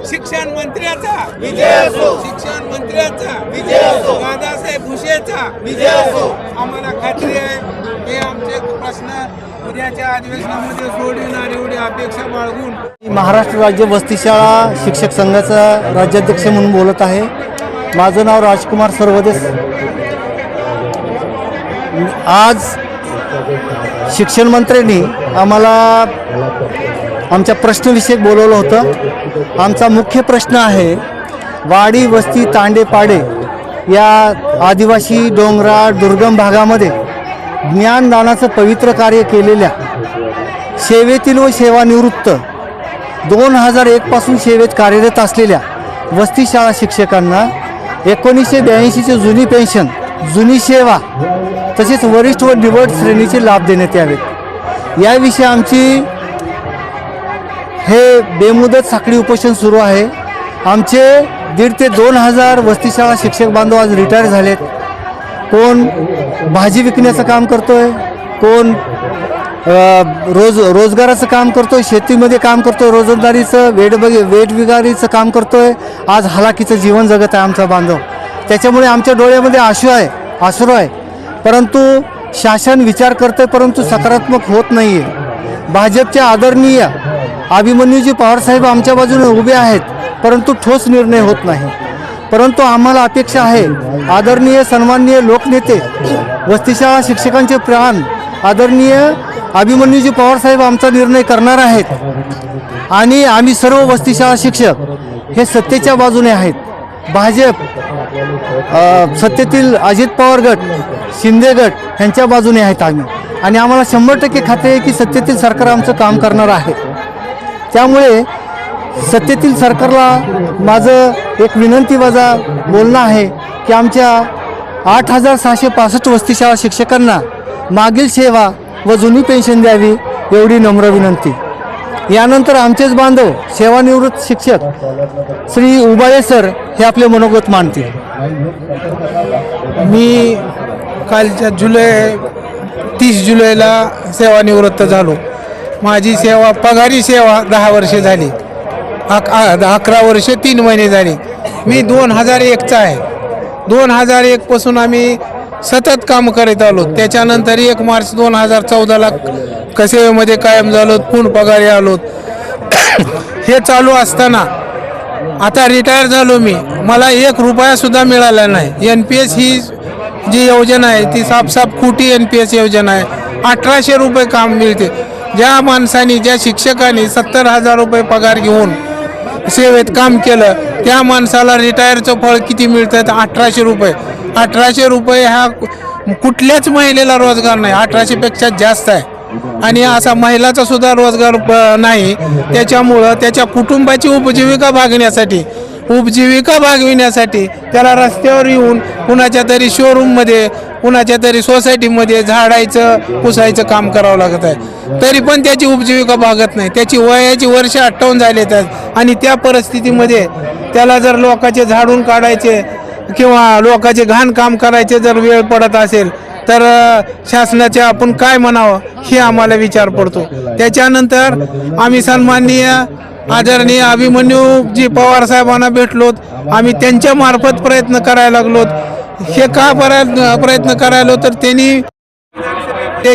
शिक्षण मंत्र्याचा विजय असो, शिक्षण मंत्र्याचा विजय असो, दादासाहेब भुसेचा विजय असो. आम्हाला खात्री आहे हे आमचे प्रश्न उद्याच्या अधिवेशनामध्ये सोडविणार एवढी अपेक्षा बाळगून महाराष्ट्र राज्य वस्तीशाळा शिक्षक संघाचा राज्याध्यक्ष म्हणून बोलत आहे. माझं नाव राजकुमार सरवदेस. आज शिक्षण मंत्र्यांनी आम्हाला आमच्या प्रश्नविषयक बोलवलं होतं. आमचा मुख्य प्रश्न आहे वाडी वस्ती तांडेपाडे या आदिवासी डोंगराळ दुर्गम भागामध्ये ज्ञानदानाचं पवित्र कार्य केलेल्या सेवेतील व सेवानिवृत्त 2001 पासून सेवेत कार्यरत असलेल्या वस्तीशाळा शिक्षकांना 1982ची जुनी पेन्शन, जुनी सेवा तसेच वरिष्ठ व निवड श्रेणीचे लाभ देण्यात यावेत. याविषयी आमची हे बेमुदत साखळी उपोषण सुरू आहे. आमचे 1,500 ते 2,000 वस्तीशाळा शिक्षक बांधव आज रिटायर झालेत. कोण भाजी विकण्याचं काम करतोय, कोण रोजगाराचं काम करतोय, शेतीमध्ये काम करतोय, रोजंदारीचं वेठबिगारीचं काम करतोय. आज हालाकीचं जीवन जगत आहे आमचा बांधव. त्याच्यामुळे आमच्या डोळ्यामध्ये आश्रू आहे. परंतु शासन विचार करते परंतु सकारात्मक होत नाही आहे. भाजपचे आदरणीय अभिमन्यूजी पवारसाहेब आमच्या बाजूने उभे आहेत परंतु ठोस निर्णय होत नाही. परंतु आम्हाला अपेक्षा आहे आदरणीय सन्माननीय लोकनेते वस्तीशाळा शिक्षकांचे प्राण आदरणीय अभिमन्यूजी पवारसाहेब आमचा निर्णय करणार आहेत आणि आम्ही सर्व वस्तीशाळा शिक्षक हे सत्तेच्या बाजूने आहेत. भाजप सत्तेतील अजित पवार गट, शिंदे गट यांच्या बाजूने आहेत आम्ही आणि आम्हाला 100% खात्री आहे की सत्तेतील सरकार आमचं काम करणार आहे. त्यामुळे सत्तेतील सरकारला माझं एक विनंती वजा बोलणं आहे की आमच्या 8,665 वस्तीशाळा शिक्षकांना मागील सेवा व जुनी पेन्शन द्यावी एवढी नम्र विनंती. यानंतर आमचेच बांधव सेवानिवृत्त शिक्षक श्री उबाळे सर हे आपले मनोगत मांडतील. मी कालच्या 30 जुलैला सेवानिवृत्त झालो. माझी सेवा पगारी सेवा 10 वर्षे झाली. 11 वर्षे 3 महिने झाली. मी 2001चा आहे. 2001 पासून आम्ही सतत काम करत आलो. त्याच्यानंतर 1 मार्च 2014ला सेवेमध्ये कायम झालो, पूर्ण पगारी आलो. हे चालू असताना आता रिटायर झालो मी. मला 1 रुपया सुद्धा मिळाला नाही. NPS ही जी योजना आहे ती साफ खोटी NPS योजना आहे. 1800 रुपये काम मिळते. ज्या माणसाने ज्या शिक्षकाने 70,000 रुपये पगार घेऊन सेवेत काम केलं त्या माणसाला रिटायरचं फळ किती मिळतं? 1800 रुपये. 1800 रुपये हा कुठल्याच महिलेला रोजगार नाही. 1800पेक्षा जास्त आहे आणि असा महिलाचा सुद्धा रोजगार नाही. त्याच्यामुळं त्याच्या कुटुंबाची उपजीविका भागविण्यासाठी त्याला रस्त्यावर येऊन कुणाच्या तरी शोरूममध्ये, कुणाच्या तरी सोसायटीमध्ये झाडायचं पुसायचं काम करावं लागत आहे. तरी पण त्याची उपजीविका भागत नाही. त्याची वयाची वर्ष 58 झालेत आणि त्या परिस्थितीमध्ये त्याला जर लोकांचे झाडून काढायचे किंवा लोकांचे घाण काम करायचे जर वेळ पडत असेल तर शासनाचे आपण काय म्हणावं हे आम्हाला विचार पडतो. त्याच्यानंतर आम्ही सन्माननीय आदरणीय अभिमन्यूजी पवार साहेबांना भेटलोत. आम्ही त्यांच्या मार्फत प्रयत्न करायला लागलोत. हे का प्रयत्न करायलो तर त्यांनी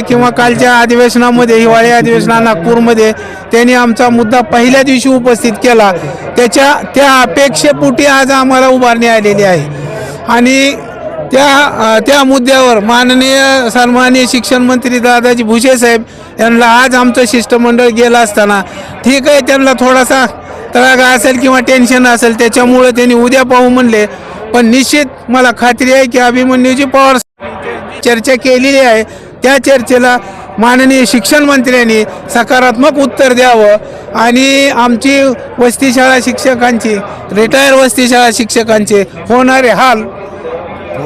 किंवा कालच्या अधिवेशनामध्ये, हिवाळी अधिवेशना नागपूरमध्ये त्यांनी आमचा मुद्दा पहिल्या दिवशी उपस्थित केला. त्या अपेक्षेपोटी आज आम्हाला उभारणी आलेली आहे आणि त्या मुद्द्यावर माननीय सन्माननीय शिक्षण मंत्री दादाजी भुसे साहेब यांना आज आमचं शिष्टमंडळ गेलं असताना ठीक आहे त्यांना थोडासा तळागा असेल किंवा टेन्शन असेल त्याच्यामुळे त्यांनी उद्या पाहू म्हणले. पण निश्चित मला खात्री आहे की अभिमन्यूजी पवार चर्चा केलेली आहे. त्या चर्चेला माननीय शिक्षण मंत्र्यांनी सकारात्मक उत्तर द्यावं आणि आमची वस्तीशाळा शिक्षकांची, रिटायर वस्तीशाळा शिक्षकांचे होणारे हाल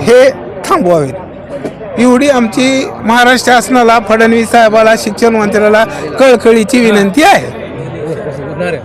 हे थांबवावेत एवढी आमची महाराष्ट्र शासनाला, फडणवीस साहेबाला, शिक्षण मंत्र्याला कळकळीची विनंती आहे.